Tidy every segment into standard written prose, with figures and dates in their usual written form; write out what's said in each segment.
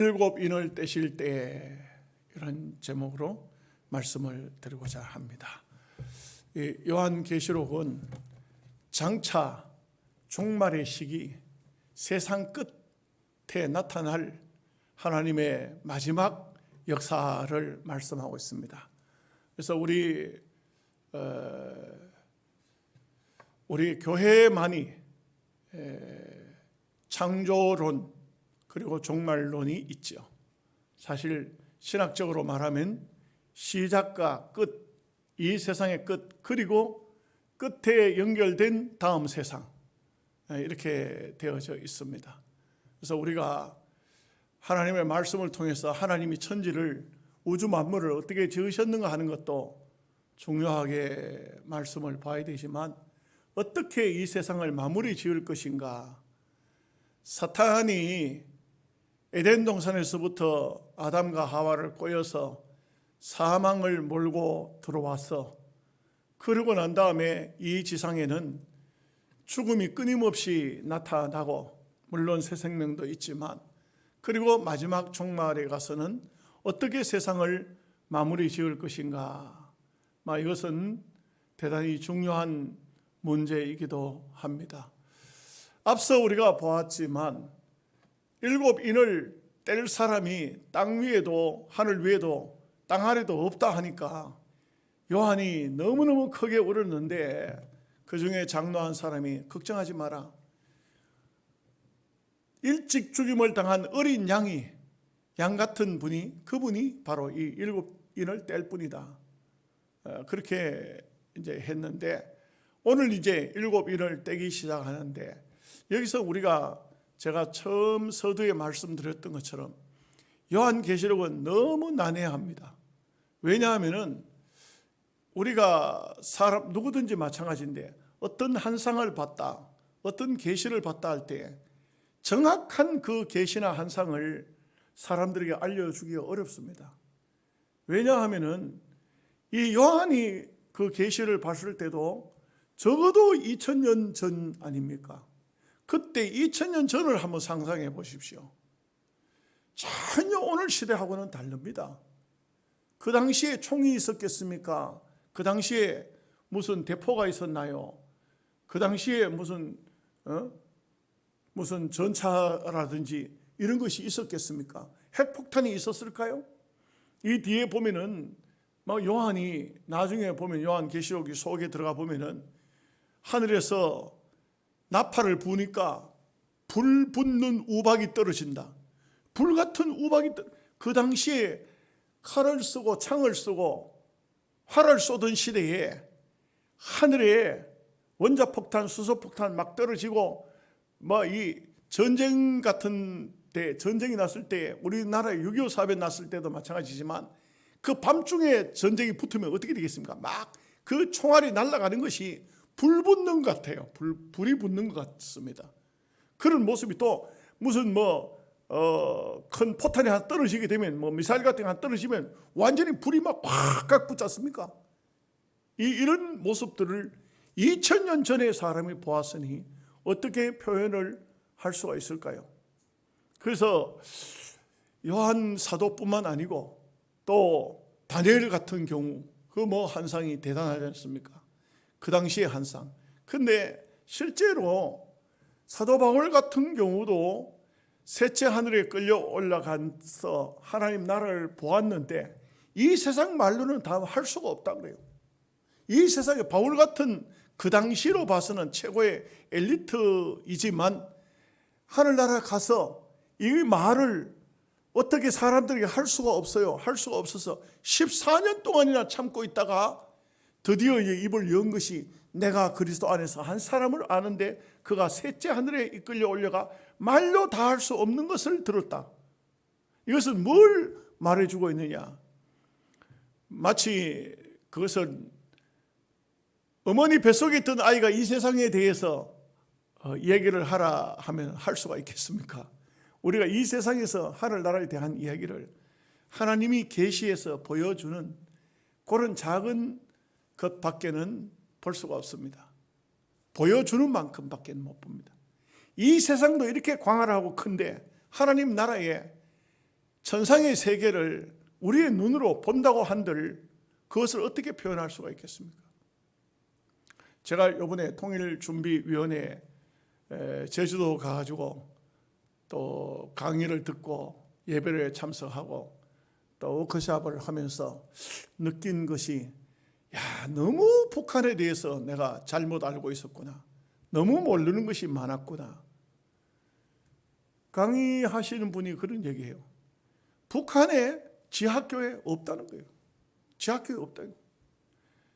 일곱 인을 떼실 때, 이런 제목으로 말씀을 드리고자 합니다. 요한계시록은 장차 종말의 시기, 세상 끝에 나타날 하나님의 마지막 역사를 말씀하고 있습니다. 그래서 우리 교회만이 창조론 그리고 종말론이 있죠. 사실 신학적으로 말하면 시작과 끝, 이 세상의 끝, 그리고 끝에 연결된 다음 세상, 이렇게 되어져 있습니다. 그래서 우리가 하나님의 말씀을 통해서 하나님이 천지를, 우주 만물을 어떻게 지으셨는가 하는 것도 중요하게 말씀을 봐야 되지만, 어떻게 이 세상을 마무리 지을 것인가, 사탄이 에덴 동산에서부터 아담과 하와를 꼬여서 사망을 몰고 들어와서, 그러고 난 다음에 이 지상에는 죽음이 끊임없이 나타나고, 물론 새 생명도 있지만, 그리고 마지막 종말에 가서는 어떻게 세상을 마무리 지을 것인가, 이것은 대단히 중요한 문제이기도 합니다. 앞서 우리가 보았지만 일곱 인을 뗄 사람이 땅 위에도 하늘 위에도 땅 아래도 없다 하니까 요한이 너무너무 크게 울었는데, 그 중에 장로 한 사람이 걱정하지 마라, 일찍 죽임을 당한 어린 양 같은 분이, 그분이 바로 이 일곱 인을 뗄 뿐이다, 그렇게 이제 했는데, 오늘 이제 일곱 인을 떼기 시작하는데, 여기서 제가 처음 서두에 말씀드렸던 것처럼 요한계시록은 너무 난해합니다. 왜냐하면 우리가 사람 누구든지 마찬가지인데, 어떤 한상을 봤다, 어떤 계시를 봤다 할 때 정확한 그 계시나 한상을 사람들에게 알려주기가 어렵습니다. 왜냐하면 이 요한이 그 계시를 봤을 때도 적어도 2000년 전 아닙니까? 그때 2000년 전을 한번 상상해 보십시오. 전혀 오늘 시대하고는 다릅니다. 그 당시에 총이 있었겠습니까? 그 당시에 무슨 대포가 있었나요? 그 당시에 무슨 전차라든지 이런 것이 있었겠습니까? 핵폭탄이 있었을까요? 이 뒤에 보면은 요한이, 나중에 보면 요한계시록이 속에 들어가 보면은 하늘에서 나팔을 부으니까 불 붙는 우박이 떨어진다. 불 같은 우박이 그 당시에 칼을 쓰고 창을 쓰고 활을 쏘던 시대에 하늘에 원자폭탄, 수소폭탄 막 떨어지고, 이 전쟁 같은 때, 전쟁이 났을 때, 우리나라에 6.25 사변 났을 때도 마찬가지지만, 그 밤중에 전쟁이 붙으면 어떻게 되겠습니까? 막 그 총알이 날아가는 것이 불 붙는 것 같아요. 불이 붙는 것 같습니다. 그런 모습이 또 무슨 큰 포탄이 하나 떨어지게 되면, 미사일 같은 게 하나 떨어지면 완전히 불이 막 꽉 붙지 않습니까? 이런 모습들을 2000년 전에 사람이 보았으니 어떻게 표현을 할 수가 있을까요? 그래서 요한 사도뿐만 아니고 또 다니엘 같은 경우, 그 한상이 대단하지 않습니까? 그 당시의 한상. 근데 실제로 사도 바울 같은 경우도 셋째 하늘에 끌려 올라가서 하나님 나라를 보았는데, 이 세상 말로는 다 할 수가 없다 그래요. 이 세상에 바울 같은 그 당시로 봐서는 최고의 엘리트이지만, 하늘나라 가서 이 말을 어떻게 사람들에게 할 수가 없어요. 할 수가 없어서 14년 동안이나 참고 있다가 드디어 입을 연 것이, 내가 그리스도 안에서 한 사람을 아는데 그가 셋째 하늘에 이끌려 올려가 말로 다 할 수 없는 것을 들었다. 이것은 뭘 말해주고 있느냐? 마치 그것은 어머니 뱃속에 있던 아이가 이 세상에 대해서 얘기를 하라 하면 할 수가 있겠습니까? 우리가 이 세상에서 하늘나라에 대한 이야기를 하나님이 계시해서 보여주는 그런 작은 것밖에는 볼 수가 없습니다. 보여주는 만큼밖에 못 봅니다. 이 세상도 이렇게 광활하고 큰데 하나님 나라에 천상의 세계를 우리의 눈으로 본다고 한들 그것을 어떻게 표현할 수가 있겠습니까? 제가 이번에 통일준비위원회에 제주도 가가지고 또 강의를 듣고 예배를 참석하고 또 워크숍을 하면서 느낀 것이, 너무 북한에 대해서 내가 잘못 알고 있었구나, 너무 모르는 것이 많았구나. 강의하시는 분이 그런 얘기해요. 북한에 지하교회 없다는 거예요. 지하교회 없다는 거예요.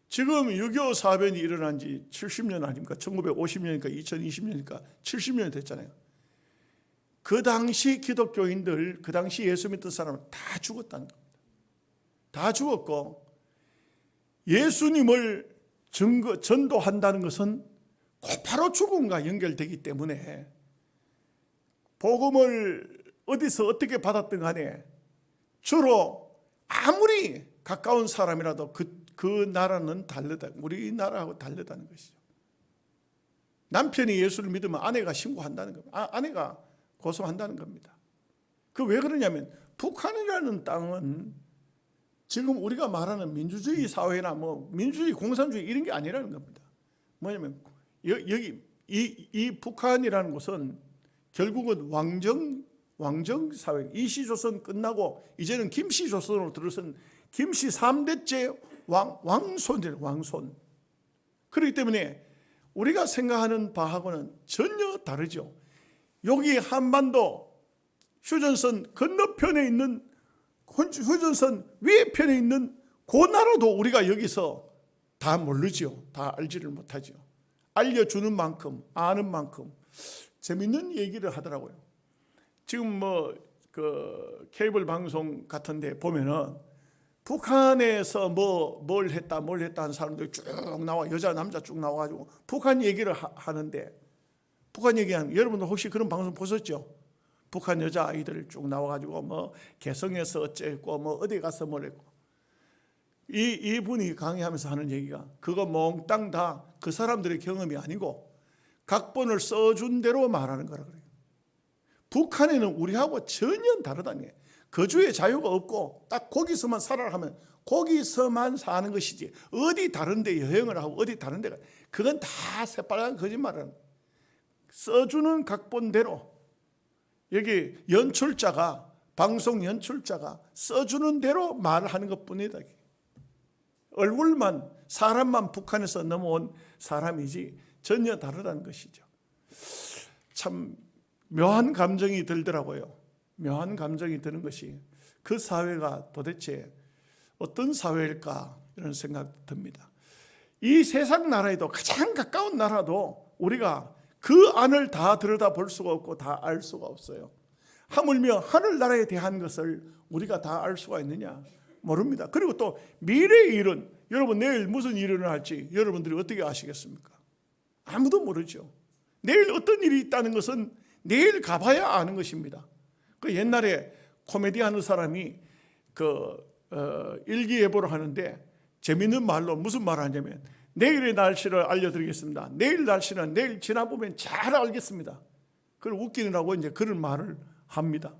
지금 6.25 사변이 일어난 지 70년 아닙니까? 1950년이니까 2020년이니까 70년 됐잖아요. 그 당시 기독교인들, 그 당시 예수 믿던 사람은 다 죽었다는 겁니다. 다 죽었고, 예수님을 전도한다는 것은 곧바로 죽음과 연결되기 때문에 복음을 어디서 어떻게 받았든 간에 주로 아무리 가까운 사람이라도 그 나라는 다르다, 우리나라하고 다르다는 것이죠. 남편이 예수를 믿으면 아내가 신고한다는 겁니다. 아내가 고소한다는 겁니다. 그 왜 그러냐면 북한이라는 땅은 지금 우리가 말하는 민주주의 사회나 민주주의, 공산주의 이런 게 아니라는 겁니다. 뭐냐면 여기 이 북한이라는 곳은 결국은 왕정 사회, 이시조선 끝나고 이제는 김씨조선으로 들어선 김씨 3대째 왕손이에요. 왕손. 그렇기 때문에 우리가 생각하는 바하고는 전혀 다르죠. 여기 한반도 휴전선 건너편에 있는, 휴전선 위편에 있는 그 나라도 우리가 여기서 다 모르죠. 다 알지를 못하죠. 알려주는 만큼, 아는 만큼. 재밌는 얘기를 하더라고요. 지금 케이블 방송 같은 데 보면은 북한에서 뭘 했다 하는 사람들이 쭉 나와, 여자 남자 쭉 나와가지고 북한 얘기를 하는데, 북한 얘기하는, 여러분들 혹시 그런 방송 보셨죠? 북한 여자 아이들 쭉 나와가지고 개성에서 어쨌고 어디 가서 뭘 했고, 이분이 강의하면서 하는 얘기가 그거 몽땅 다 그 사람들의 경험이 아니고 각본을 써준 대로 말하는 거라 그래요. 북한에는 우리하고 전혀 다르다는 거예요. 거주의 자유가 없고 딱 거기서만 살아라 하면 거기서만 사는 것이지, 어디 다른 데 여행을 하고 어디 다른 데가, 그건 다 새빨간 거짓말이라는 거예요. 써주는 각본대로, 여기 연출자가, 방송 연출자가 써주는 대로 말하는 것뿐이다. 얼굴만, 사람만 북한에서 넘어온 사람이지 전혀 다르다는 것이죠. 참 묘한 감정이 들더라고요. 묘한 감정이 드는 것이, 그 사회가 도대체 어떤 사회일까 이런 생각 듭니다. 이 세상 나라에도, 가장 가까운 나라도 우리가 그 안을 다 들여다볼 수가 없고 다 알 수가 없어요. 하물며 하늘나라에 대한 것을 우리가 다 알 수가 있느냐? 모릅니다. 그리고 또 미래의 일은, 여러분 내일 무슨 일이 일어날지 여러분들이 어떻게 아시겠습니까? 아무도 모르죠. 내일 어떤 일이 있다는 것은 내일 가봐야 아는 것입니다. 그 옛날에 코미디 하는 사람이 일기예보를 하는데 재밌는 말로 무슨 말을 하냐면, 내일의 날씨를 알려드리겠습니다. 내일 날씨는 내일 지나보면 잘 알겠습니다. 그걸 웃기느라고 이제 그런 말을 합니다.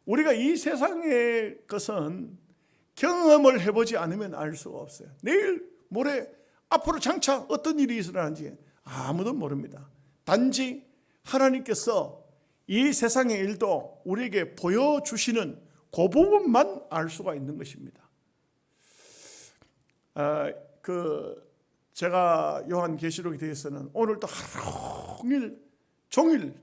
우리가 이 세상의 것은 경험을 해보지 않으면 알 수가 없어요. 내일, 모레, 앞으로 장차 어떤 일이 일어나는지 아무도 모릅니다. 단지 하나님께서 이 세상의 일도 우리에게 보여주시는 그 부분만 알 수가 있는 것입니다. 제가 요한계시록에 대해서는 오늘도 하루 종일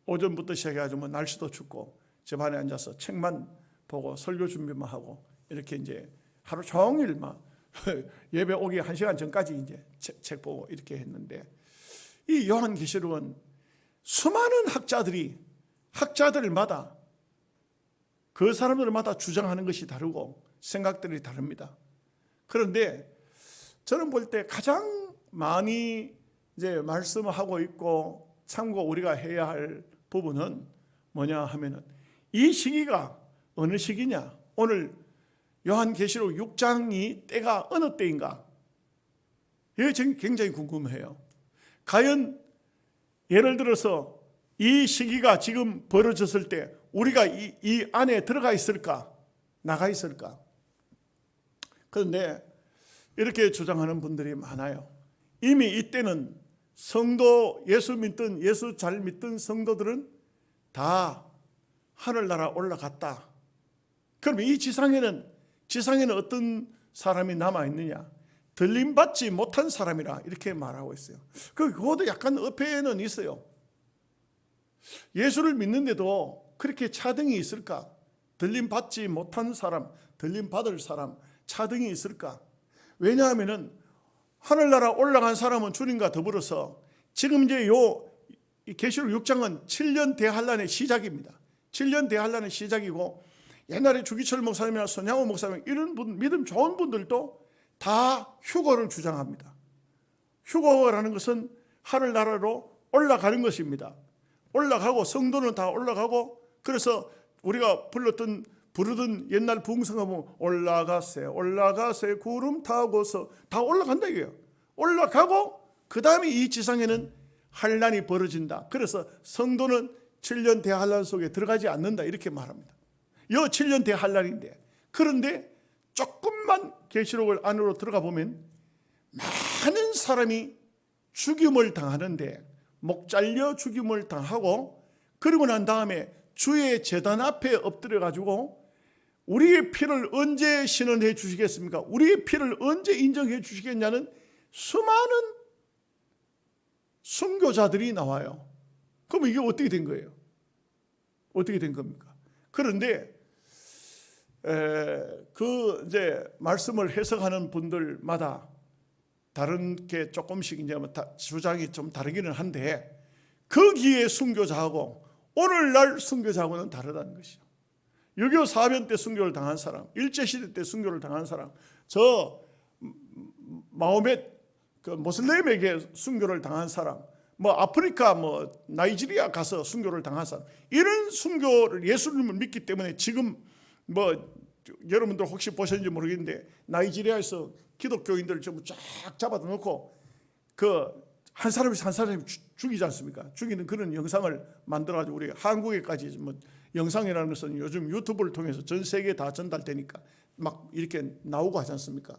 오전부터 시작해가지고 날씨도 춥고 제 방에 앉아서 책만 보고 설교 준비만 하고 이렇게 이제 하루 종일 예배 오기 1시간 전까지 이제 책 보고 이렇게 했는데, 이 요한계시록은 수많은 학자들마다 그 사람들마다 주장하는 것이 다르고 생각들이 다릅니다. 그런데 저는 볼 때 가장 많이 이제 말씀하고 있고 참고 우리가 해야 할 부분은 뭐냐 하면은, 이 시기가 어느 시기냐? 오늘 요한계시록 6장이 때가 어느 때인가? 이게 굉장히 궁금해요. 과연 예를 들어서 이 시기가 지금 벌어졌을 때 우리가 이 안에 들어가 있을까? 나가 있을까? 그런데 이렇게 주장하는 분들이 많아요. 이미 이때는 성도, 예수 믿던, 예수 잘 믿던 성도들은 다 하늘나라 올라갔다. 그러면 이 지상에는 어떤 사람이 남아있느냐? 들림받지 못한 사람이라 이렇게 말하고 있어요. 그것도 약간 어폐는 있어요. 예수를 믿는데도 그렇게 차등이 있을까? 들림받지 못한 사람, 들림받을 사람, 차등이 있을까? 왜냐하면 하늘나라 올라간 사람은 주님과 더불어서 지금 이제 계시록 6장은 7년 대환란의 시작입니다. 7년 대환란의 시작이고, 옛날에 주기철 목사님이나 손양호 목사님 이런 분, 믿음 좋은 분들도 다 휴거를 주장합니다. 휴거라는 것은 하늘나라로 올라가는 것입니다. 올라가고 성도는 다 올라가고, 그래서 우리가 부르던 옛날 부흥성가면 올라가세 올라가세 구름 타고서 다 올라간다 이거예요. 올라가고 그 다음에 이 지상에는 환란이 벌어진다. 그래서 성도는 7년 대환란 속에 들어가지 않는다 이렇게 말합니다. 이 7년 대환란인데, 그런데 조금만 계시록을 안으로 들어가 보면 많은 사람이 죽임을 당하는데, 목 잘려 죽임을 당하고, 그리고 난 다음에 주의 제단 앞에 엎드려 가지고 우리의 피를 언제 신원해 주시겠습니까? 우리의 피를 언제 인정해 주시겠냐는 수많은 순교자들이 나와요. 그럼 이게 어떻게 된 거예요? 어떻게 된 겁니까? 그런데 그 이제 말씀을 해석하는 분들마다 다른 게 조금씩 이제 주장이 좀 다르기는 한데, 거기에 순교자하고 오늘날 순교자하고는 다르다는 것이죠. 6.25 사변 때 순교를 당한 사람, 일제시대 때 순교를 당한 사람, 저 마호멧 그 모슬렘에게 순교를 당한 사람, 뭐 아프리카 나이지리아 가서 순교를 당한 사람, 이런 순교를 예수님을 믿기 때문에 지금 여러분들 혹시 보셨는지 모르겠는데 나이지리아에서 기독교인들을 전부 쫙 잡아다 놓고 한 사람씩 한 사람씩 죽이지 않습니까? 죽이는 그런 영상을 만들어가지고 우리 한국에까지 영상이라는 것은 요즘 유튜브를 통해서 전 세계에 다 전달되니까 막 이렇게 나오고 하지 않습니까?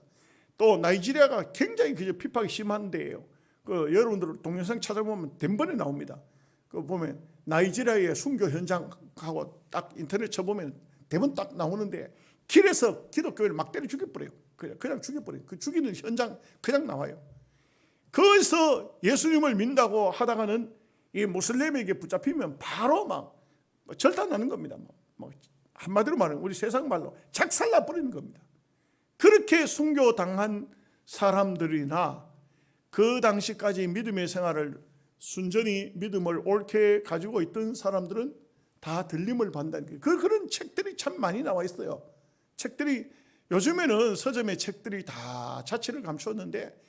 또 나이지리아가 굉장히 핍박이 심한 데예요. 여러분들 동영상 찾아보면 대번에 나옵니다. 보면 나이지리아의 순교 현장하고 딱 인터넷 쳐보면 대번 딱 나오는데, 길에서 기독교인을 막 때려 죽여버려요. 그냥 죽여버려요. 그 죽이는 현장 그냥 나와요. 거기서 예수님을 믿는다고 하다가는 이 모슬렘에게 붙잡히면 바로 막 절단하는 겁니다. 한마디로 말하면 우리 세상 말로 작살나 버리는 겁니다. 그렇게 순교당한 사람들이나 그 당시까지 믿음의 생활을 순전히 믿음을 옳게 가지고 있던 사람들은 다 들림을 받는다는 거예요. 그런 책들이 참 많이 나와 있어요. 책들이 요즘에는 서점의 책들이 다 자취를 감추었는데,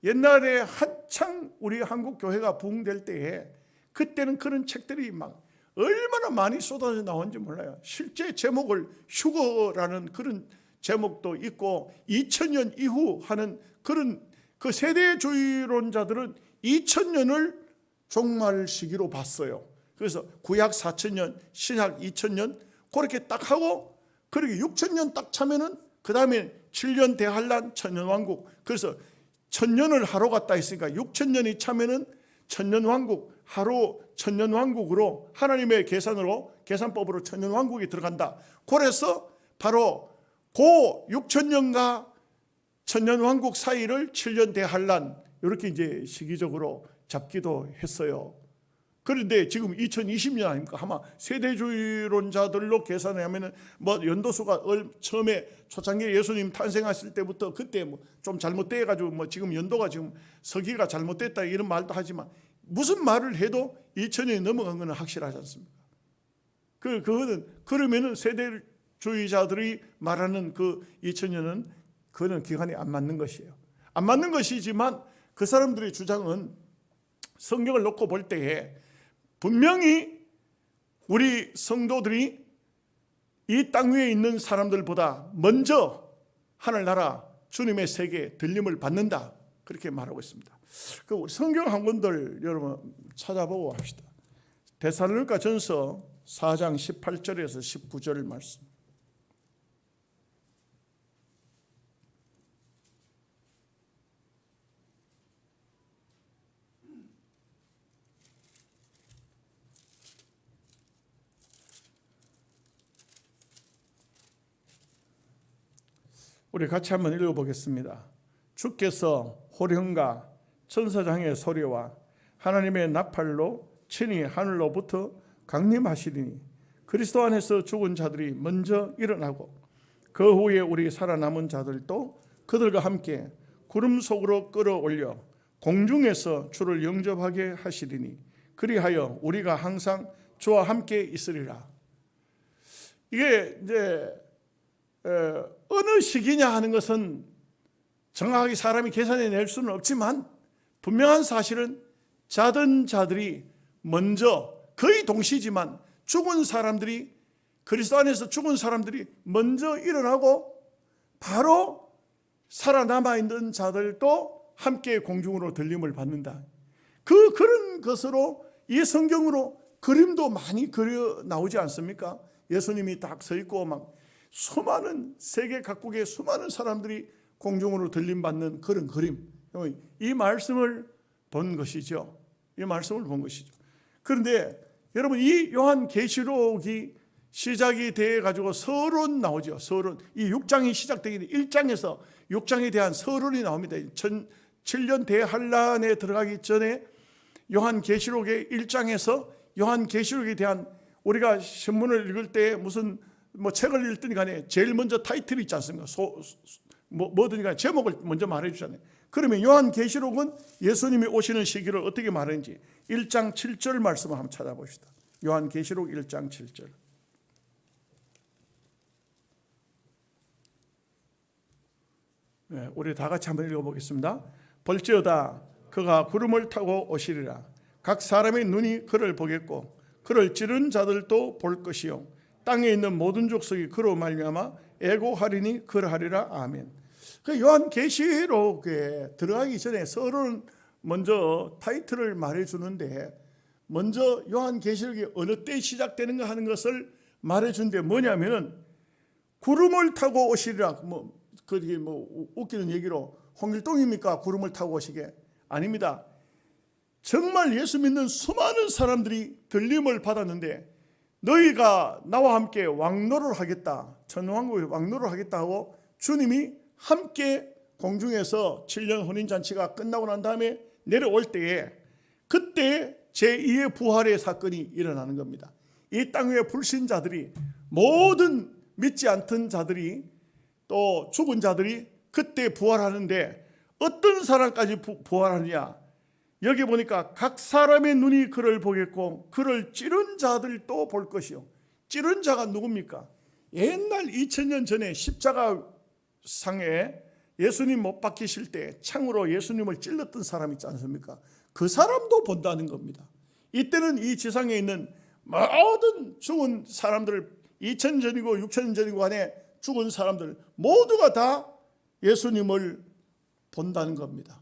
옛날에 한창 우리 한국 교회가 부흥될 때에 그때는 그런 책들이 막 얼마나 많이 쏟아져 나온지 몰라요. 실제 제목을 휴거라는 그런 제목도 있고, 2000년 이후 하는 그런 그 세대주의론자들은 2000년을 종말 시기로 봤어요. 그래서 구약 4000년, 신약 2000년 그렇게 딱 하고, 그렇게 6000년 딱 차면은 그 다음에 7년 대환란, 천년왕국. 그래서 1000년을 하루 갔다 했으니까 6000년이 차면은 천년왕국, 하루 천년왕국으로 하나님의 계산법으로 천년왕국이 들어간다. 그래서 바로 그 6000년과 천년왕국 사이를 7년 대환란, 이렇게 이제 시기적으로 잡기도 했어요. 그런데 지금 2020년 아닙니까? 아마 세대주의론자들로 계산하면은 연도수가 처음에 초창기에 예수님 탄생하실 때부터 그때 좀 잘못돼 가지고 지금 연도가 지금 서기가 잘못됐다 이런 말도 하지만, 무슨 말을 해도 2000년이 넘어간 건 확실하지 않습니까? 그거는 그러면은 세대주의자들이 말하는 그 2000년은 그거는 기간이 안 맞는 것이에요. 안 맞는 것이지만 그 사람들의 주장은 성경을 놓고 볼 때에 분명히 우리 성도들이 이 땅 위에 있는 사람들보다 먼저 하늘나라 주님의 세계에 들림을 받는다, 그렇게 말하고 있습니다. 우리 성경 한 권들 여러분 찾아보고 합시다. 데살로니가 전서 4장 18절에서 19절 말씀. 우리 같이 한번 읽어보겠습니다. 주께서 호령과 천사장의 소리와 하나님의 나팔로 친히 하늘로부터 강림하시리니 그리스도 안에서 죽은 자들이 먼저 일어나고 그 후에 우리 살아남은 자들도 그들과 함께 구름 속으로 끌어올려 공중에서 주를 영접하게 하시리니 그리하여 우리가 항상 주와 함께 있으리라. 이게 이제 어느 시기냐 하는 것은 정확하게 사람이 계산해낼 수는 없지만 분명한 사실은 자던 자들이 먼저, 거의 동시지만 죽은 사람들이, 그리스도 안에서 죽은 사람들이 먼저 일어나고 바로 살아남아 있는 자들도 함께 공중으로 들림을 받는다. 그런 것으로 이 성경으로 그림도 많이 그려 나오지 않습니까? 예수님이 딱 서 있고 막 수많은 세계 각국의 수많은 사람들이 공중으로 들림받는 그런 그림. 이 말씀을 본 것이죠. 이 말씀을 본 것이죠. 그런데 여러분, 이 요한계시록이 시작이 돼 가지고 서론 나오죠. 서론. 이 6장이 시작되기 1장에서 6장에 대한 서론이 나옵니다. 7년 대환란에 들어가기 전에 요한계시록의 1장에서 요한계시록에 대한, 우리가 신문을 읽을 때 무슨 책을 읽든 간에 제일 먼저 타이틀이 있지 않습니까? 뭐든 간에 제목을 먼저 말해 주잖아요. 그러면 요한계시록은 예수님이 오시는 시기를 어떻게 말하는지 1장 7절 말씀을 한번 찾아봅시다. 요한계시록 1장 7절. 네, 우리 다 같이 한번 읽어보겠습니다. 볼지어다 그가 구름을 타고 오시리라. 각 사람의 눈이 그를 보겠고 그를 찌른 자들도 볼 것이요 땅에 있는 모든 족속이 그로 말미암아 애고하리니 그러하리라. 아멘. 그 요한계시록에 들어가기 전에 서론 먼저 타이틀을 말해주는데, 먼저 요한계시록이 어느 때 시작되는가 하는 것을 말해주는데 뭐냐면, 구름을 타고 오시리라. 그게 웃기는 얘기로 홍길동입니까? 구름을 타고 오시게? 아닙니다. 정말 예수 믿는 수많은 사람들이 들림을 받았는데, 너희가 나와 함께 왕노를 하겠다, 천왕국의 왕노를 하겠다 하고 주님이 함께 공중에서 7년 혼인잔치가 끝나고 난 다음에 내려올 때에, 그때 제2의 부활의 사건이 일어나는 겁니다. 이 땅 위의 불신자들이, 모든 믿지 않던 자들이, 또 죽은 자들이 그때 부활하는데 어떤 사람까지 부활하느냐? 여기 보니까 각 사람의 눈이 그를 보겠고 그를 찌른 자들도 볼 것이요. 찌른 자가 누굽니까? 옛날 2000년 전에 십자가 상에 예수님 못 박히실 때 창으로 예수님을 찔렀던 사람 있지 않습니까? 그 사람도 본다는 겁니다. 이때는 이 지상에 있는 모든 죽은 사람들, 2000년 전이고 6000년 전이고 간에 죽은 사람들 모두가 다 예수님을 본다는 겁니다.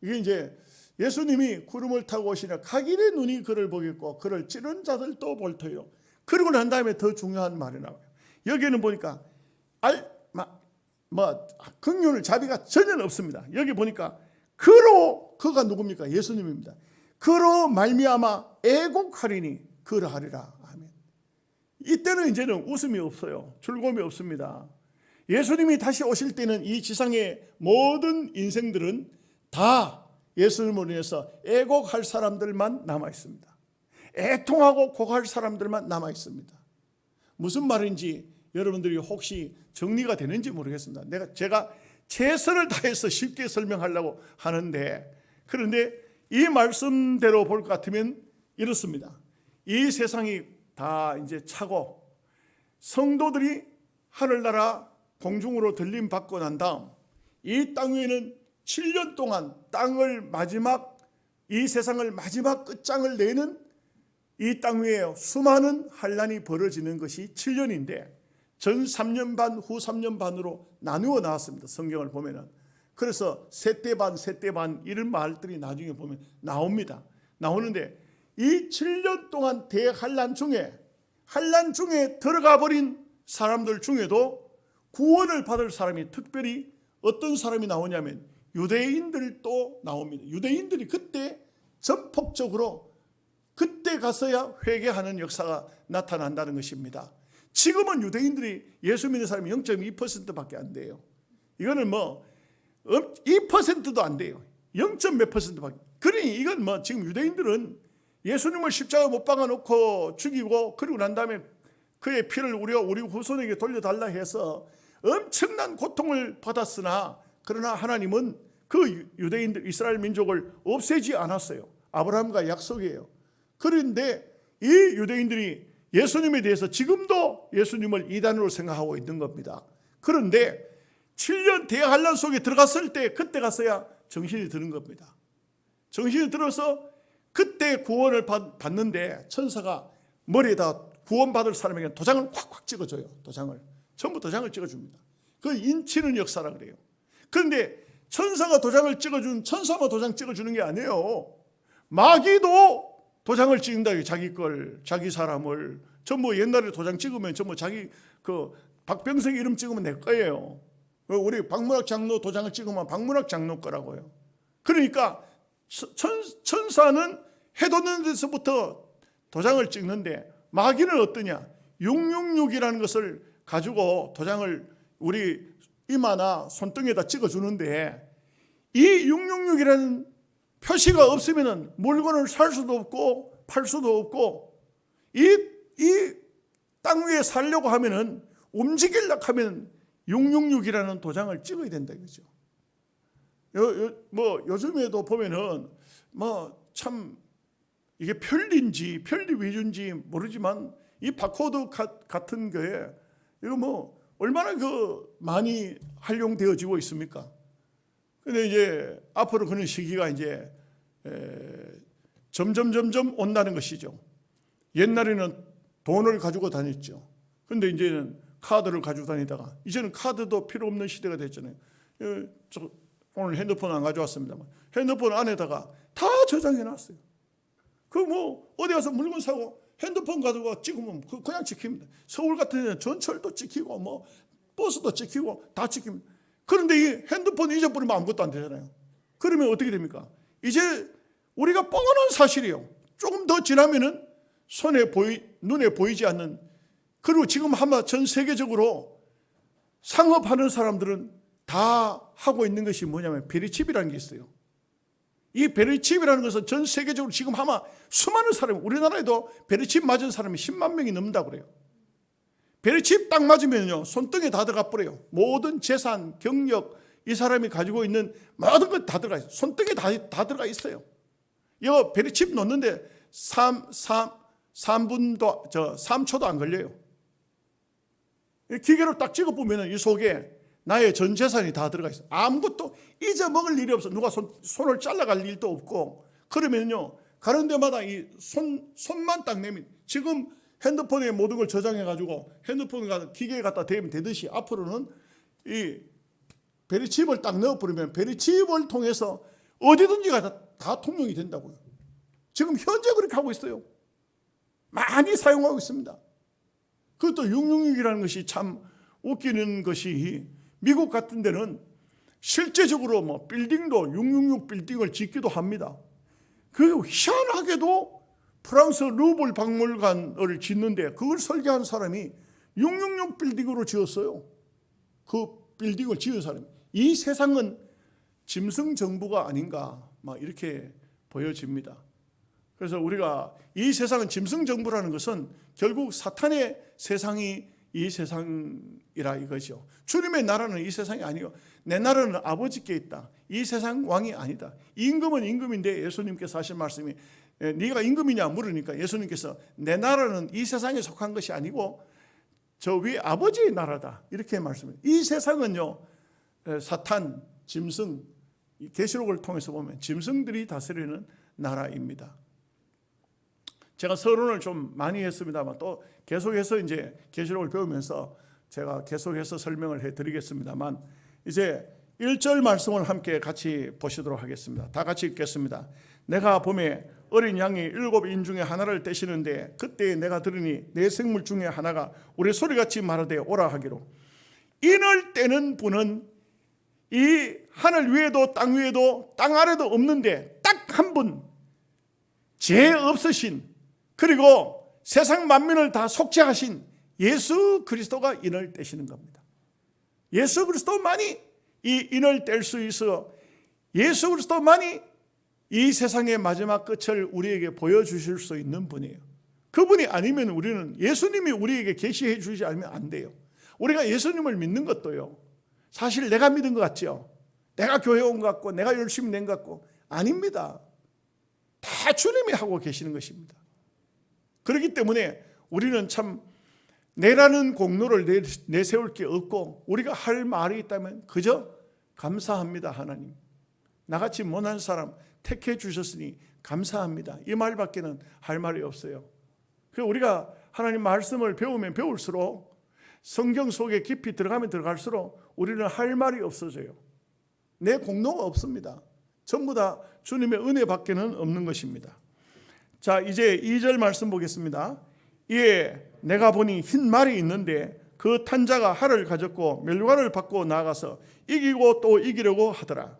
이게 이제 예수님이 구름을 타고 오시냐, 각인의 눈이 그를 보겠고 그를 찌른 자들도 볼 터요. 그러고 난 다음에 더 중요한 말이 나와요. 여기는 보니까 긍휼 자비가 전혀 없습니다. 여기 보니까 그가 누굽니까? 예수님입니다. 그로 말미암아 애곡하리니 그러하리라. 아멘. 이때는 이제는 웃음이 없어요. 즐거움이 없습니다. 예수님이 다시 오실 때는 이 지상의 모든 인생들은 다 예수님을 위해서 애곡할 사람들만 남아 있습니다. 애통하고 곡할 사람들만 남아 있습니다. 무슨 말인지 여러분들이 혹시 정리가 되는지 모르겠습니다. 제가 최선을 다해서 쉽게 설명하려고 하는데, 그런데 이 말씀대로 볼 것 같으면 이렇습니다. 이 세상이 다 이제 차고 성도들이 하늘나라 공중으로 들림 받고 난 다음 이 땅 위에는 7년 동안 이 세상을 마지막 끝장을 내는 이 땅 위에 수많은 환란이 벌어지는 것이 7년인데 전 3년 반, 후 3년 반으로 나누어 나왔습니다. 성경을 보면은. 그래서 세대 반 이런 말들이 나중에 보면 나옵니다. 나오는데 이 7년 동안 대환란 중에 들어가 버린 사람들 중에도 구원을 받을 사람이 특별히 어떤 사람이 나오냐면 유대인들도 나옵니다. 유대인들이 그때 전폭적으로 그때 가서야 회개하는 역사가 나타난다는 것입니다. 지금은 유대인들이 예수 믿는 사람이 0.2%밖에 안 돼요. 이거는 뭐 2%도 안 돼요. 0. 몇 %밖에. 그러니 이건 뭐 지금 유대인들은 예수님을 십자가 못 박아 놓고 죽이고 그리고 난 다음에 그의 피를 우리 후손에게 돌려달라 해서 엄청난 고통을 받았으나, 그러나 하나님은 그 유대인들 이스라엘 민족을 없애지 않았어요. 아브라함과 약속이에요. 그런데 이 유대인들이 예수님에 대해서 지금도 예수님을 이단으로 생각하고 있는 겁니다. 그런데 7년 대환란 속에 들어갔을 때, 그때 가서야 정신이 드는 겁니다. 정신이 들어서 그때 구원을 받는데 천사가 머리에다 구원받을 사람에게 도장을 콱콱 찍어줘요. 전부 도장을 찍어줍니다. 그 인치는 역사라 그래요. 그런데 천사가 도장을 찍어준, 천사만 도장 찍어주는 게 아니에요. 마귀도 도장을 찍는다. 자기 걸, 자기 사람을. 전부 옛날에 도장 찍으면 전부 자기 그 박병석 이름 찍으면 내 거예요. 우리 박문학 장로 도장을 찍으면 박문학 장로 거라고요. 그러니까 천사는 해돋는 데서부터 도장을 찍는데, 마귀는 어떠냐? 666이라는 것을 가지고 도장을 우리 이마나 손등에다 찍어주는데, 이 666이라는 표시가 없으면 물건을 살 수도 없고 팔 수도 없고, 이 땅 위에 살려고 하면은, 움직이려고 하면 666이라는 도장을 찍어야 된다 이거죠. 뭐 요즘에도 보면은 뭐 참 이게 편리인지 편리 위주인지 모르지만 이 바코드 같은 게 이거 뭐 얼마나 그 많이 활용되어지고 있습니까? 근데 이제 앞으로 그런 시기가 이제 점점 온다는 것이죠. 옛날에는 돈을 가지고 다녔죠. 근데 이제는 카드를 가지고 다니다가 이제는 카드도 필요 없는 시대가 됐잖아요. 오늘 핸드폰 안 가져왔습니다만 핸드폰 안에다가 다 저장해 놨어요. 그 뭐 어디 가서 물건 사고 핸드폰 가지고 찍으면 그냥 찍힙니다. 서울 같은 데는 전철도 찍히고 뭐 버스도 찍히고 다 찍힙니다. 그런데 이 핸드폰 잊어버리면 아무것도 안 되잖아요. 그러면 어떻게 됩니까? 이제 우리가 뻔한 사실이에요. 조금 더 지나면은 눈에 보이지 않는, 그리고 지금 아마 전 세계적으로 상업하는 사람들은 다 하고 있는 것이 뭐냐면 베리칩이라는 게 있어요. 이 베리칩이라는 것은 전 세계적으로 지금 아마 수많은 사람이, 우리나라에도 베리칩 맞은 사람이 10만 명이 넘는다고 그래요. 베리칩 딱 맞으면요 손등에 다 들어가 버려요. 모든 재산, 경력, 이 사람이 가지고 있는 모든 것 다 들어가 있어요. 손등에 다 들어가 있어요. 이거 베리칩 넣는데 3초도 안 걸려요. 기계로 딱 찍어보면 이 속에 나의 전 재산이 다 들어가 있어요. 아무것도 잊어먹을 일이 없어. 누가 손을 잘라갈 일도 없고. 그러면요 가는 데마다 이 손만 딱 내면, 지금 핸드폰에 모든 걸 저장해가지고 핸드폰 기계에 갖다 대면 되듯이, 앞으로는 이 베리칩을 딱 넣어버리면 베리칩을 통해서 어디든지 다 통용이 된다고요. 지금 현재 그렇게 하고 있어요. 많이 사용하고 있습니다. 그것도 666이라는 것이 참 웃기는 것이, 미국 같은 데는 실제적으로 뭐 빌딩도 666 빌딩을 짓기도 합니다. 그리고 희한하게도 프랑스 루블 박물관을 짓는데 그걸 설계한 사람이 666 빌딩으로 지었어요. 그 빌딩을 지은 사람이. 이 세상은 짐승 정부가 아닌가 막 이렇게 보여집니다. 그래서 우리가 이 세상은 짐승 정부라는 것은 결국 사탄의 세상이 이 세상이라 이거죠. 주님의 나라는 이 세상이 아니요, 내 나라는 아버지께 있다. 이 세상 왕이 아니다. 임금은 임금인데, 예수님께서 하신 말씀이 네가 임금이냐 물으니까 예수님께서 내 나라는 이 세상에 속한 것이 아니고 저 위에 아버지의 나라다 이렇게 말씀해요. 이 세상은요 사탄, 짐승, 계시록을 통해서 보면 짐승들이 다스리는 나라입니다. 제가 서론을 좀 많이 했습니다만 또 계속해서 이제 계시록을 배우면서 제가 계속해서 설명을 해드리겠습니다만, 이제 1절 말씀을 함께 같이 보시도록 하겠습니다. 다 같이 읽겠습니다. 내가 봄에 어린 양이 7인 중에 하나를 떼시는데 그때 내가 들으니 내 생물 중에 하나가 우리 소리같이 말하되 오라 하기로, 인을 떼는 분은 이 하늘 위에도 땅 위에도 땅 아래도 없는데 딱 한 분, 죄 없으신, 그리고 세상 만민을 다 속죄하신 예수 그리스도가 인을 떼시는 겁니다. 예수 그리스도만이 이 인을 뗄 수 있어 예수 그리스도만이 이 세상의 마지막 끝을 우리에게 보여주실 수 있는 분이에요. 그분이 아니면 우리는 예수님이 우리에게 계시해 주지 않으면 안 돼요. 우리가 예수님을 믿는 것도요, 사실 내가 믿은 것 같죠. 내가 교회 온 것 같고 내가 열심히 낸 것 같고, 아닙니다. 다 주님이 하고 계시는 것입니다. 그렇기 때문에 우리는 참 내라는 공로를 내세울 게 없고, 우리가 할 말이 있다면 그저 감사합니다. 하나님, 나같이 못난 사람 택해 주셨으니 감사합니다. 이 말밖에는 할 말이 없어요. 그래서 우리가 하나님 말씀을 배우면 배울수록, 성경 속에 깊이 들어가면 들어갈수록 우리는 할 말이 없어져요. 내 공로가 없습니다. 전부 다 주님의 은혜밖에는 없는 것입니다. 자, 이제 2절 말씀 보겠습니다. 이에 내가 보니 흰 말이 있는데 그 탄 자가 활을 가졌고 멸관을 받고 나아가서 이기고 또 이기려고 하더라.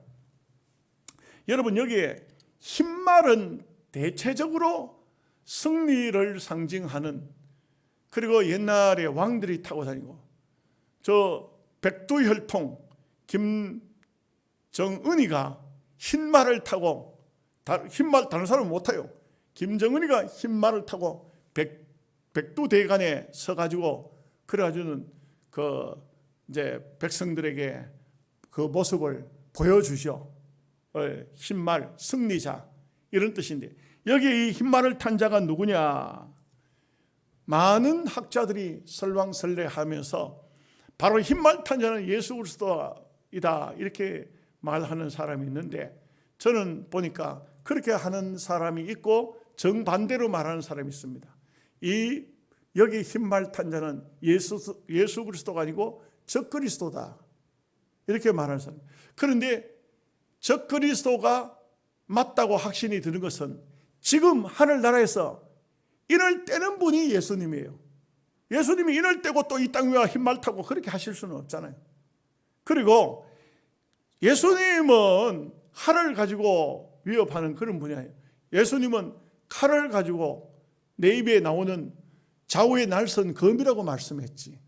여러분, 여기에 흰 말은 대체적으로 승리를 상징하는, 그리고 옛날에 왕들이 타고 다니고, 저 백두혈통 김정은이가 흰 말을 타고, 흰 말 다른 사람은 못 타요. 김정은이가 흰 말을 타고 백두대간에 서가지고, 그래가지고는 그 이제 백성들에게 그 모습을 보여주죠. 흰 말, 승리자, 이런 뜻인데, 여기 이 흰 말을 탄 자가 누구냐? 많은 학자들이 설왕설래하면서 바로 흰 말 탄 자는 예수 그리스도이다, 이렇게 말하는 사람이 있는데, 저는 보니까 그렇게 하는 사람이 있고 정반대로 말하는 사람이 있습니다. 여기 흰 말 탄 자는 예수 그리스도가 아니고 적그리스도다, 이렇게 말하는 사람. 그런데 적그리스도가 맞다고 확신이 드는 것은 지금 하늘나라에서 인을 떼는 분이 예수님이에요. 예수님이 인을 떼고 또 이 땅 위에 흰 말 타고 그렇게 하실 수는 없잖아요. 그리고 예수님은 활을 가지고 위협하는 그런 분야예요. 예수님은 칼을 가지고 내 입에 나오는 좌우의 날선 검이라고 말씀했지.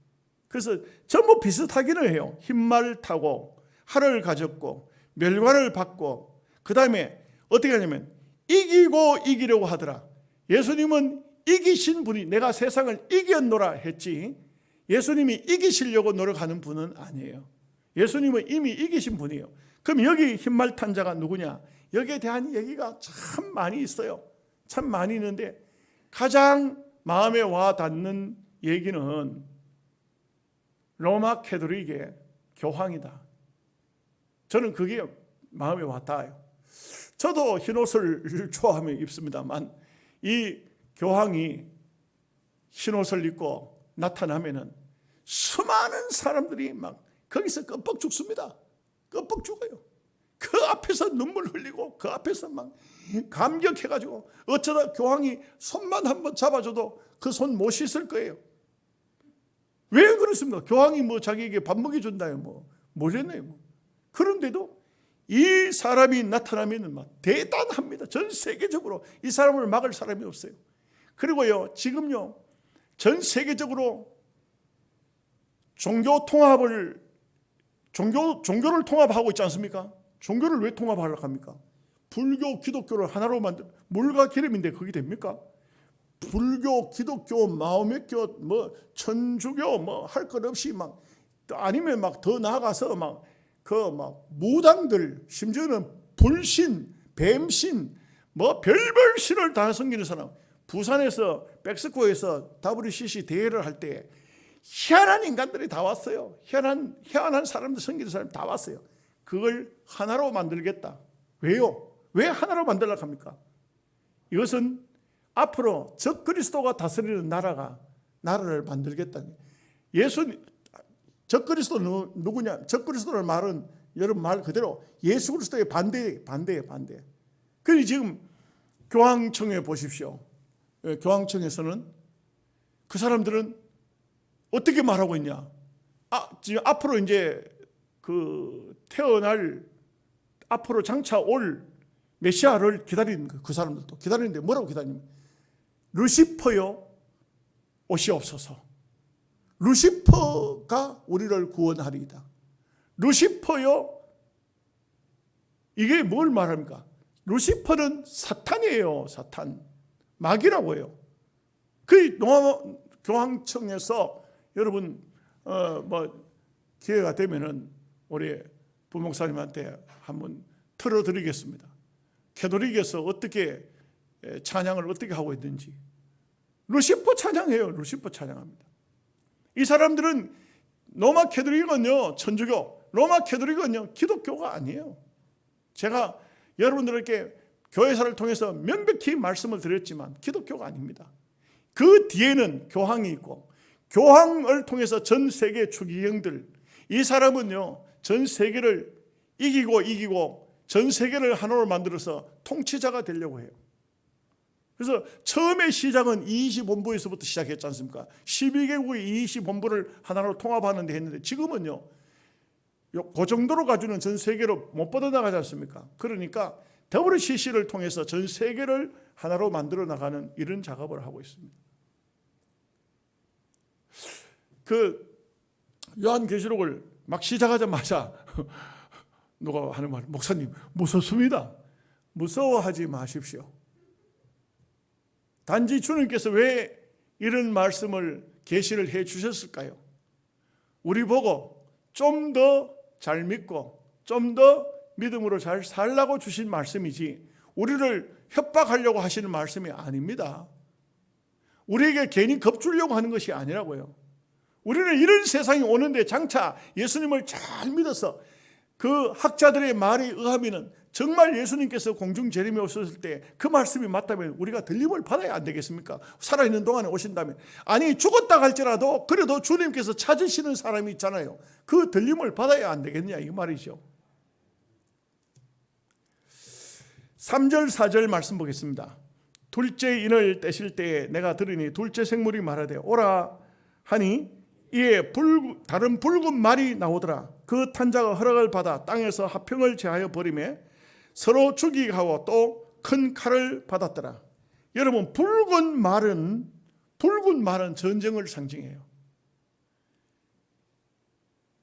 그래서 전부 비슷하기는 해요. 흰 말 타고 활을 가졌고 멸관을 받고, 그 다음에 어떻게 하냐면 이기고 이기려고 하더라. 예수님은 이기신 분이, 내가 세상을 이겼노라 했지, 예수님이 이기시려고 노력하는 분은 아니에요. 예수님은 이미 이기신 분이에요. 그럼 여기 흰 말 탄 자가 누구냐? 여기에 대한 얘기가 참 많이 있어요. 참 많이 있는데 가장 마음에 와 닿는 얘기는 로마 캐톨릭의 교황이다. 저는 그게 마음에 와 닿아요. 저도 흰옷을 좋아하며 입습니다만, 이 교황이 흰옷을 입고 나타나면은 수많은 사람들이 막 거기서 껌뻑 죽습니다. 껌뻑 죽어요. 그 앞에서 눈물 흘리고 그 앞에서 막 감격해가지고, 어쩌다 교황이 손만 한번 잡아줘도 그 손 못 씻을 거예요. 왜 그렇습니까? 교황이 뭐 자기에게 밥 먹여준다요, 뭐 뭐랬나요? 뭐. 그런데도 이 사람이 나타나면 막 대단합니다. 전 세계적으로 이 사람을 막을 사람이 없어요. 그리고요, 지금요, 전 세계적으로 종교를 통합하고 있지 않습니까? 종교를 왜 통합하려고 합니까? 불교, 기독교를 하나로 만들, 물과 기름인데 그게 됩니까? 불교, 기독교, 마호메교, 뭐 천주교, 뭐 할 것 없이 막, 아니면 막 더 나아가서 막 무당들, 심지어는 불신, 뱀신, 뭐 별별 신을 다 섬기는 사람. 부산에서 백스코에서 WCC 대회를 할 때 희한한 인간들이 다 왔어요. 희한한 사람들, 섬기는 사람이 다 왔어요. 그걸 하나로 만들겠다. 왜요? 왜 하나로 만들려고 합니까? 이것은 앞으로 적그리스도가 다스리는 나라를 만들겠다는. 적그리스도는 누구냐? 적그리스도는 말은 여러분 말 그대로 예수 그리스도의 반대예요. 그러니 지금 교황청에 보십시오. 교황청에서는 그 사람들은 어떻게 말하고 있냐? 지금 앞으로 이제 태어날, 앞으로 장차 올 메시아를 기다리는 그 사람들도 기다리는데 뭐라고 기다리냐면, 루시퍼요 오시옵소서. 루시퍼가 우리를 구원하리이다. 루시퍼요. 이게 뭘 말합니까? 루시퍼는 사탄이에요. 사탄. 마귀라고 해요. 그 교황청에서 여러분 기회가 되면은 우리 부목사님한테 한번 틀어드리겠습니다. 캐톨릭에서 어떻게 찬양을 어떻게 하고 있는지. 루시퍼 찬양해요. 루시퍼 찬양합니다. 이 사람들은 로마 캐톨릭은요 천주교, 로마 캐톨릭은요 기독교가 아니에요. 제가 여러분들에게 교회사를 통해서 명백히 말씀을 드렸지만 기독교가 아닙니다. 그 뒤에는 교황이 있고 교황을 통해서 전 세계 추기경들, 이 사람은요 전 세계를 이기고 전 세계를 하나로 만들어서 통치자가 되려고 해요. 그래서 처음에 시작은 이이시본부에서부터 시작했지 않습니까? 12개국의 이이시본부를 하나로 통합하는 데 했는데 지금은요 그 정도로 가지고는 전 세계로 못 뻗어나가지 않습니까? 그러니까 WCC를 통해서 전 세계를 하나로 만들어 나가는 이런 작업을 하고 있습니다. 그 요한계시록을 막 시작하자마자 누가 하는 말, 목사님 무섭습니다. 무서워하지 마십시오. 단지 주님께서 왜 이런 말씀을 계시를 해 주셨을까요? 우리 보고 좀 더 잘 믿고 좀 더 믿음으로 잘 살라고 주신 말씀이지 우리를 협박하려고 하시는 말씀이 아닙니다. 우리에게 괜히 겁주려고 하는 것이 아니라고요. 우리는 이런 세상이 오는데 장차 예수님을 잘 믿어서 그 학자들의 말에 의하면 정말 예수님께서 공중 재림에 오셨을 때 그 말씀이 맞다면 우리가 들림을 받아야 안 되겠습니까? 살아있는 동안에 오신다면. 아니 죽었다 갈지라도 그래도 주님께서 찾으시는 사람이 있잖아요. 그 들림을 받아야 안 되겠냐 이 말이죠. 3절 4절 말씀 보겠습니다. 둘째 인을 떼실 때에 내가 들으니 둘째 생물이 말하되 오라 하니 이에 다른 붉은 말이 나오더라. 그 탄자가 허락을 받아 땅에서 화평을 제하여 버리매 서로 죽이게 하고 또 큰 칼을 받았더라. 여러분 붉은 말은 전쟁을 상징해요.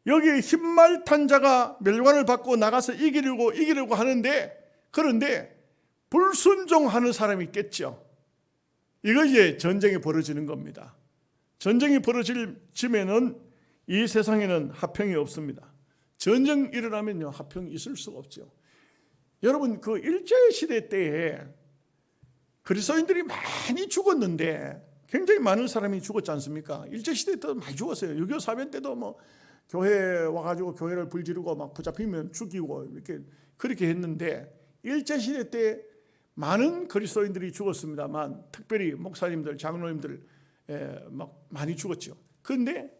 여기에 흰말 탄자가 멸관을 받고 나가서 이기려고 하는데 그런데 불순종하는 사람이 있겠죠. 이거 이제 전쟁이 벌어지는 겁니다. 전쟁이 벌어지면은 이 세상에는 화평이 없습니다. 전쟁 일어나면요 화평이 있을 수가 없죠. 여러분 그 일제시대 때에 그리스도인들이 많이 죽었는데 굉장히 많은 사람이 죽었지 않습니까? 일제시대 때도 많이 죽었어요. 6.25 사변 때도 뭐 교회에 와가지고 교회를 불지르고 막 붙잡히면 죽이고 이렇게 그렇게 했는데 일제시대 때 많은 그리스도인들이 죽었습니다만 특별히 목사님들, 장로님들 막 많이 죽었죠. 그런데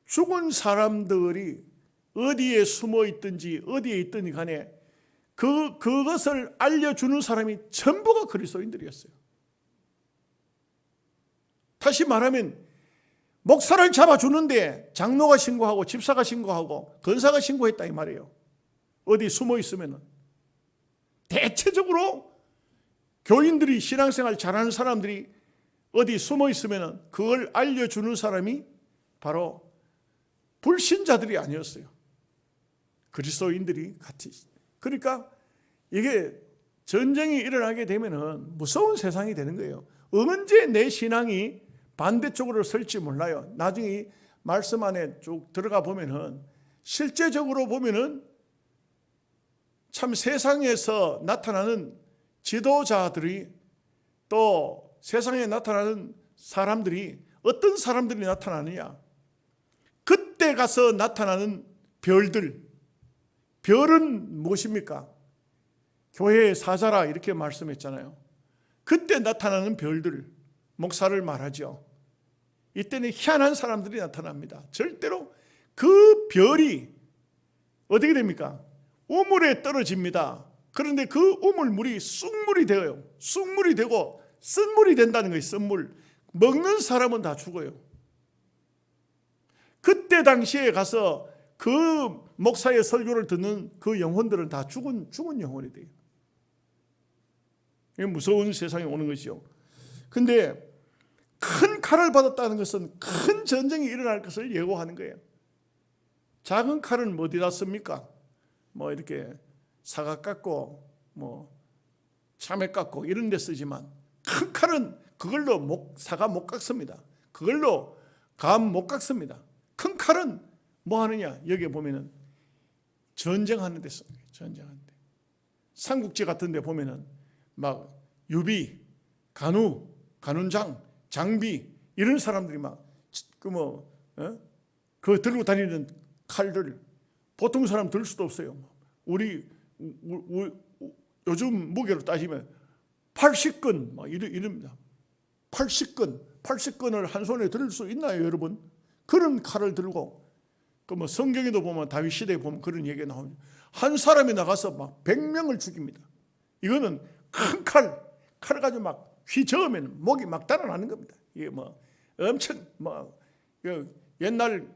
죽은 사람들이 어디에 숨어 있든지 어디에 있든지 간에 그것을 알려주는 사람이 전부가 그리스도인들이었어요. 다시 말하면 목사를 잡아주는데 장로가 신고하고 집사가 신고하고 권사가 신고했다 이 말이에요. 어디 숨어 있으면 대체적으로 교인들이 신앙생활 잘하는 사람들이 어디 숨어 있으면 그걸 알려주는 사람이 바로 불신자들이 아니었어요. 그리스도인들이 같이. 그러니까 이게 전쟁이 일어나게 되면은 무서운 세상이 되는 거예요. 언제 내 신앙이 반대쪽으로 설지 몰라요. 나중에 말씀 안에 쭉 들어가 보면은 실제적으로 보면은 참 세상에서 나타나는 지도자들이 또 세상에 나타나는 사람들이 어떤 사람들이 나타나느냐. 그때 가서 나타나는 별들. 별은 무엇입니까? 교회의 사자라 이렇게 말씀했잖아요. 그때 나타나는 별들, 목사를 말하죠. 이때는 희한한 사람들이 나타납니다. 절대로 그 별이 어떻게 됩니까? 우물에 떨어집니다. 그런데 그 우물물이 쑥물이 되어요. 쑥물이 되고 쓴물이 된다는 거예요. 쓴물. 먹는 사람은 다 죽어요. 그때 당시에 가서 그 목사의 설교를 듣는 그 영혼들은 다 죽은 영혼이 돼요. 이게 무서운 세상이 오는 것이죠. 근데 큰 칼을 받았다는 것은 큰 전쟁이 일어날 것을 예고하는 거예요. 작은 칼은 어디다 씁니까? 뭐 이렇게 사과 깎고 뭐 참외 깎고 이런 데 쓰지만, 큰 칼은 그걸로 사과 못 깎습니다. 그걸로 감 못 깎습니다. 큰 칼은 뭐 하느냐? 여기 보면은 전쟁하는 데 씁니다. 전쟁하는 데. 삼국지 같은 데 보면은 막 유비, 간우, 간운장, 장비 이런 사람들이 막 그 들고 다니는 칼들 보통 사람 들 수도 없어요. 우리 요즘 무게로 따지면 80근 막 이럽니다. 80근을 한 손에 들 수 있나요, 여러분? 그런 칼을 들고, 그 뭐 성경에도 보면 다윗 시대에 보면 그런 얘기가 나옵니다. 한 사람이 나가서 막 100명을 죽입니다. 이거는 큰 칼을 가지고 막 휘저으면 목이 막 달아나는 겁니다. 이게 뭐 엄청 옛날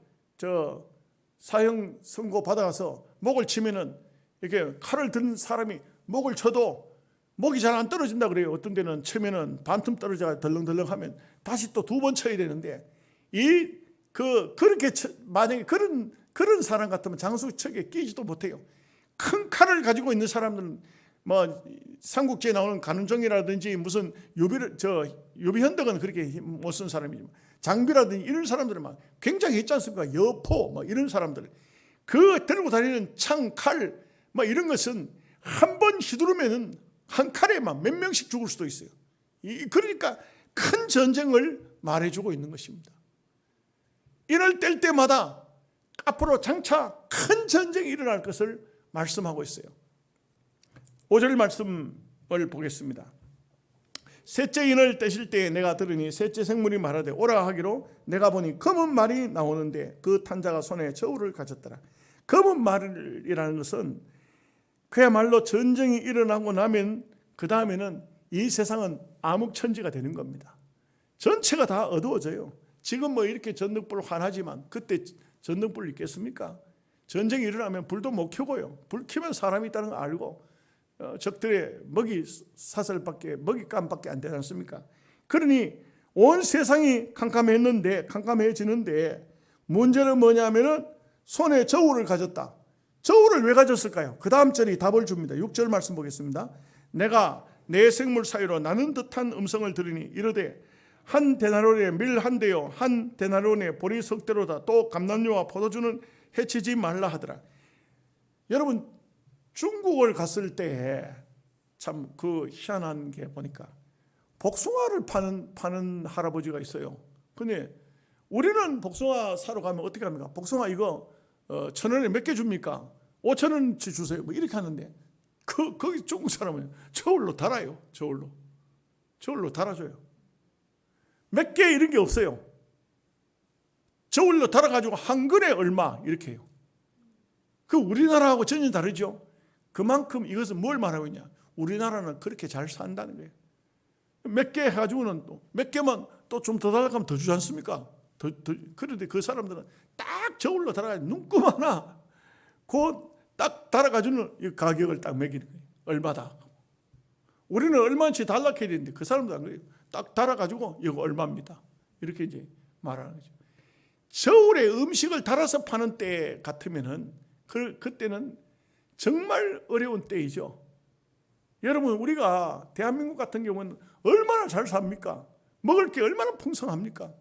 사형 선고 받아가서 목을 치면은 이렇게 칼을 든 사람이 목을 쳐도 목이 잘 안 떨어진다 그래요. 어떤 데는 치면은 반틈 떨어져 덜렁덜렁하면 다시 또 2번 쳐야 되는데, 그렇게 만약에 그런 사람 같으면 장수척에 끼지도 못해요. 큰 칼을 가지고 있는 사람들은 뭐 삼국지에 나오는 간운정이라든지 무슨 유비현덕은 그렇게 못 쓴 사람이지만, 장비라든지 이런 사람들은 막 굉장히 있지 않습니까? 여포 뭐 이런 사람들, 그 들고 다니는 창, 칼 뭐 이런 것은 한 번 휘두르면은 한 칼에 막 몇 명씩 죽을 수도 있어요. 그러니까 큰 전쟁을 말해주고 있는 것입니다. 이럴 때마다 앞으로 장차 큰 전쟁이 일어날 것을 말씀하고 있어요. 5절 말씀을 보겠습니다. 셋째 인을 떼실 때에 내가 들으니 셋째 생물이 말하되 오라 하기로, 내가 보니 검은 말이 나오는데 그 탄자가 손에 저울을 가졌더라. 검은 말이라는 것은 그야말로 전쟁이 일어나고 나면 그 다음에는 이 세상은 암흑천지가 되는 겁니다. 전체가 다 어두워져요. 지금 뭐 이렇게 전등불 환하지만 그때 전등불 있겠습니까? 전쟁이 일어나면 불도 못 켜고요. 불 켜면 사람이 있다는 걸 알고 적들의 먹잇감밖에 안 되지 않습니까? 그러니 온 세상이 캄캄해지는데 문제는 뭐냐면은 손에 저울을 가졌다. 저울을 왜 가졌을까요? 그 다음 절이 답을 줍니다. 6절 말씀 보겠습니다. 내가 내 생물 사이로 나는 듯한 음성을 들으니 이르되 한 데나리온에 밀 한 대요 한 데나리온에 보리 석 대로다. 또 감람류와 포도주는 해치지 말라 하더라. 여러분, 중국을 갔을 때 참 그 희한한 게 보니까 복숭아를 파는 할아버지가 있어요. 근데 우리는 복숭아 사러 가면 어떻게 합니까? 복숭아 이거 1,000원에 몇 개 줍니까? 5,000원치 주세요. 뭐 이렇게 하는데 거기 중국 사람은 저울로 달아요. 저울로 달아줘요. 몇 개 이런 게 없어요. 저울로 달아가지고 한 근에 얼마 이렇게 해요. 그 우리나라하고 전혀 다르죠. 그만큼 이것은 뭘 말하고 있냐? 우리나라는 그렇게 잘 산다는 거예요. 몇 개 해가지고는 또 몇 개만 또 좀 더 달라가면 더 주지 않습니까? 그런데 그 사람들은 딱 저울로 달아가지고 눈금 하나 딱 달아가지고는 이 가격을 딱 매기는 거예요. 얼마다. 우리는 얼마인지 달라해야 되는데 그 사람들은 그래요. 딱 달아가지고 이거 얼마입니다. 이렇게 이제 말하는 거죠. 저울에 음식을 달아서 파는 때 같으면은 그때는 정말 어려운 때이죠. 여러분, 우리가 대한민국 같은 경우는 얼마나 잘 삽니까? 먹을 게 얼마나 풍성합니까?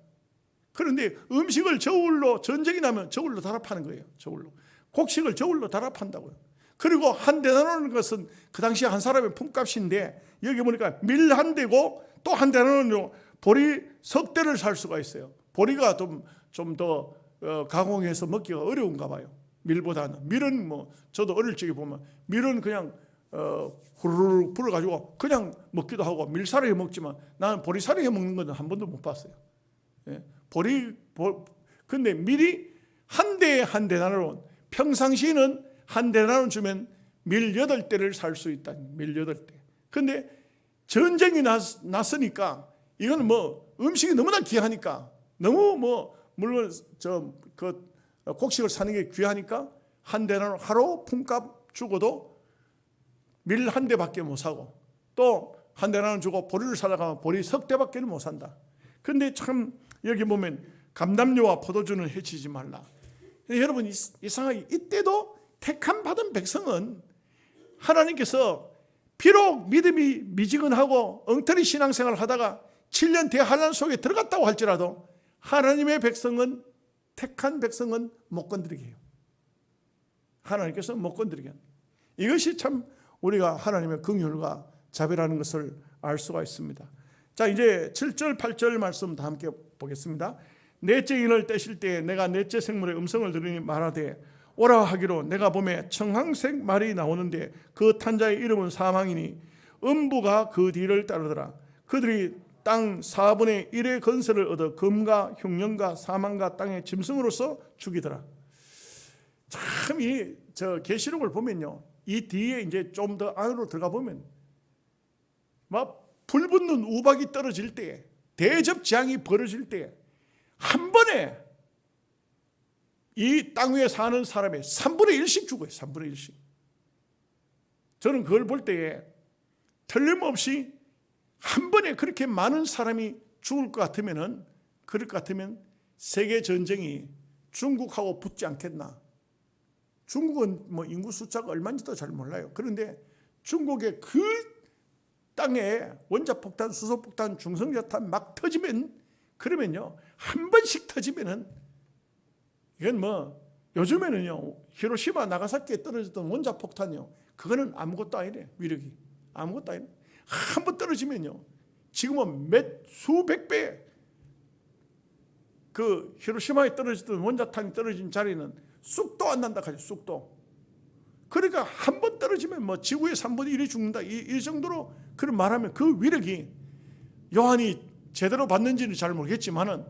그런데 음식을 저울로, 전쟁이 나면 저울로 달아 파는 거예요. 저울로. 곡식을 저울로 달아 판다고요. 그리고 한 대나리온 것은 그 당시에 한 사람의 품값인데, 여기 보니까 밀 한 대고 또 한 대나리온으로 보리 석 대를 살 수가 있어요. 보리가 좀 더 가공해서 먹기가 어려운가 봐요. 밀보다는. 밀은 뭐 저도 어릴 적에 보면 밀은 그냥 후루룩 불어가지고 그냥 먹기도 하고 밀사리 해 먹지만, 나는 보리사리 해 먹는 건 한 번도 못 봤어요. 예. 근데 밀이 한 대에 한 대나리온, 평상시에는 한 대나리온 주면 밀 8대를 살 수 있다. 밀 8대. 근데 전쟁이 났으니까 이거는 뭐 음식이 너무나 귀하니까, 너무 뭐 물론 곡식을 사는 게 귀하니까 한 대나리온 하루 품값 주고도 밀 한 대밖에 못 사고, 또 한 대나리온 주고 보리를 사려고 하면 보리 석 대밖에 못 산다. 근데 참 여기 보면 감람류와 포도주는 해치지 말라. 여러분 이상하게 이때도 택함 받은 백성은 하나님께서 비록 믿음이 미지근하고 엉터리 신앙생활을 하다가 7년 대환란 속에 들어갔다고 할지라도 하나님의 백성은, 택한 백성은 못 건드리게 해요. 하나님께서 못 건드리게 합니다. 이것이 참 우리가 하나님의 긍휼과 자비라는 것을 알 수가 있습니다. 자, 이제 7절 8절 말씀 다 함께 보겠습니다. 넷째 인을 떼실 때에 내가 넷째 생물의 음성을 들으니 말하되 오라 하기로 내가 보매 청황색 말이 나오는데 그 탄자의 이름은 사망이니 음부가 그 뒤를 따르더라. 그들이 땅 4분의 1의 건설을 얻어 금과 흉년과 사망과 땅의 짐승으로서 죽이더라. 참 이 계시록을 보면요, 이 뒤에 이제 좀 더 안으로 들어가 보면 막 불붙는 우박이 떨어질 때, 대접재앙이 벌어질 때 한 번에 이 땅 위에 사는 사람의 3분의 1씩 죽어요. 3분의 1씩. 저는 그걸 볼 때에 틀림없이 한 번에 그렇게 많은 사람이 죽을 것 같으면은, 그럴 것 같으면 세계 전쟁이 중국하고 붙지 않겠나. 중국은 뭐 인구 숫자가 얼마인지도 잘 몰라요. 그런데 중국의 그 땅에 원자폭탄, 수소폭탄, 중성자탄 막 터지면, 그러면요 한 번씩 터지면은 이건 뭐 요즘에는요 히로시마 나가사키에 떨어졌던 원자폭탄이요 그거는 아무것도 아니래. 위력이 아무것도 아니래. 한 번 떨어지면요 지금은 수백 배 그 히로시마에 떨어졌던 원자탄이 떨어진 자리는 쑥도 안 난다 하죠. 쑥도. 그러니까 한 번 떨어지면 뭐 지구의 3분의 1이 죽는다, 이 정도로 그런 말하면 그 위력이, 요한이 제대로 봤는지는 잘 모르겠지만은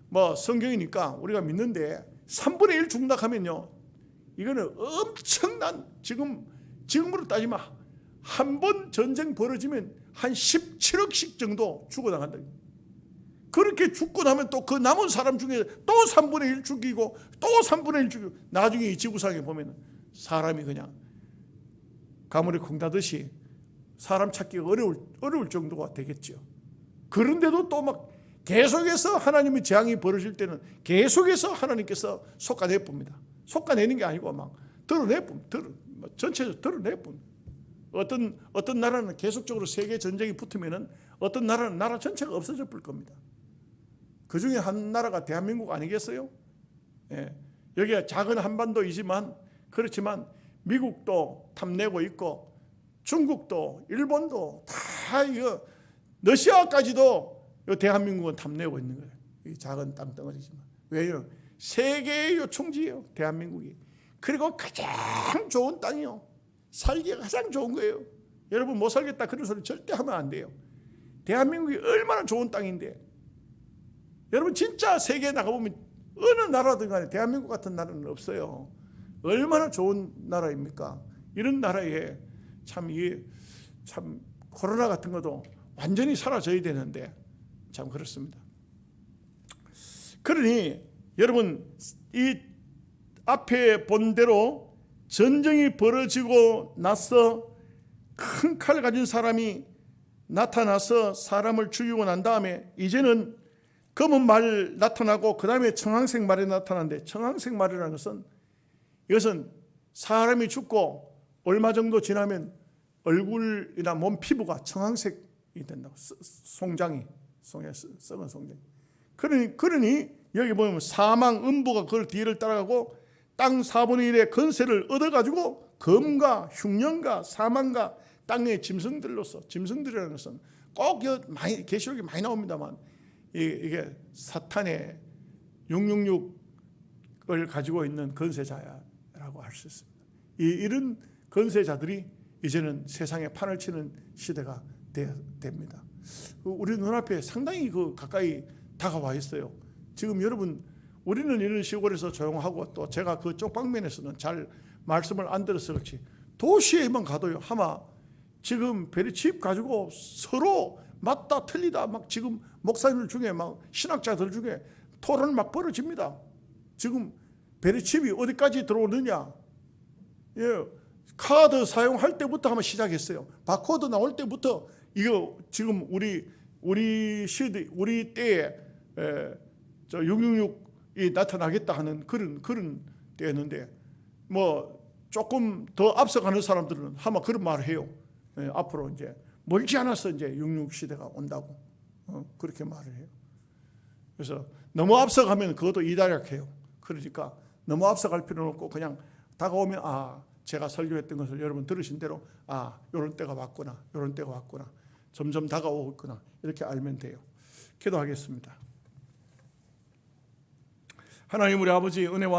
뭐 성경이니까 우리가 믿는데 3분의 1 죽는다 하면요 이거는 엄청난, 지금으로 따지면 한 번 전쟁 벌어지면 한 17억씩 정도 죽어나간다. 그렇게 죽고 나면 또 그 남은 사람 중에 또 3분의 1 죽이고 또 3분의 1 죽이고, 나중에 이 지구상에 보면 사람이 그냥 가물에 콩 닫듯이 사람 찾기가 어려울 정도가 되겠죠. 그런데도 또 막 계속해서 하나님의 재앙이 벌어질 때는 계속해서 하나님께서 솎아내 봅니다. 솎아내는 게 아니고 막 드러내 봅니다. 전체적으로 드러내 봅니다. 어떤 나라는 계속적으로 세계 전쟁이 붙으면은 어떤 나라는 나라 전체가 없어져 볼 겁니다. 그 중에 한 나라가 대한민국 아니겠어요? 예. 여기가 작은 한반도이지만, 그렇지만 미국도 탐내고 있고 중국도 일본도 다 이거 러시아까지도 대한민국은 탐내고 있는 거예요. 이 작은 땅덩어리지만. 왜요? 세계의 요충지예요, 대한민국이. 그리고 가장 좋은 땅이요. 살기가 가장 좋은 거예요. 여러분 못 살겠다 그런 소리 절대 하면 안 돼요. 대한민국이 얼마나 좋은 땅인데, 여러분 진짜 세계에 나가보면 어느 나라든 간에 대한민국 같은 나라는 없어요. 얼마나 좋은 나라입니까? 이런 나라에 참 코로나 같은 것도 완전히 사라져야 되는데 참 그렇습니다. 그러니 여러분 이 앞에 본 대로 전쟁이 벌어지고 나서 큰 칼 가진 사람이 나타나서 사람을 죽이고 난 다음에 이제는 검은 말 나타나고 그 다음에 청황색 말이 나타나는데, 청황색 말이라는 것은 이것은 사람이 죽고 얼마 정도 지나면 얼굴이나 몸 피부가 청황색이 된다고. 송장이 썩은 송장. 그러니 여기 보면 사망, 음부가 그 뒤를 따라가고 땅 4분의 1의 건세를 얻어가지고 금과 흉년과 사망과 땅의 짐승들로서, 짐승들이라는 것은 꼭 계시록에 많이 나옵니다만 이게 사탄의 666을 가지고 있는 건세자라고 할 수 있습니다. 이런 건세자들이 이제는 세상에 판을 치는 시대가 됩니다. 우리 눈앞에 상당히 가까이 다가와 있어요. 지금 여러분 우리는 이런 시골에서 조용하고 또 제가 그쪽 방면에서는 잘 말씀을 안 들어서 그렇지, 도시에만 가도요 아마 지금 베리칩 가지고 서로 맞다 틀리다 막 지금 목사님들 중에 막 신학자들 중에 토론 막 벌어집니다. 지금 베리칩이 어디까지 들어오느냐. 예, 카드 사용할 때부터 한번 시작했어요. 바코드 나올 때부터 이거 지금 우리 시대 우리 때에 666이 나타나겠다 하는 그런 때였는데 뭐 조금 더 앞서가는 사람들은 아마 그런 말을 해요. 앞으로 이제 멀지 않아서 이제 66 시대가 온다고 그렇게 말을 해요. 그래서 너무 앞서가면 그것도 이다락해요. 그러니까 너무 앞서갈 필요는 없고 그냥 다가오면 제가 설교했던 것을 여러분 들으신 대로 이런 때가 왔구나, 이런 때가 왔구나, 점점 다가오고 있구나 이렇게 알면 돼요. 기도하겠습니다. 하나님 우리 아버지 은혜와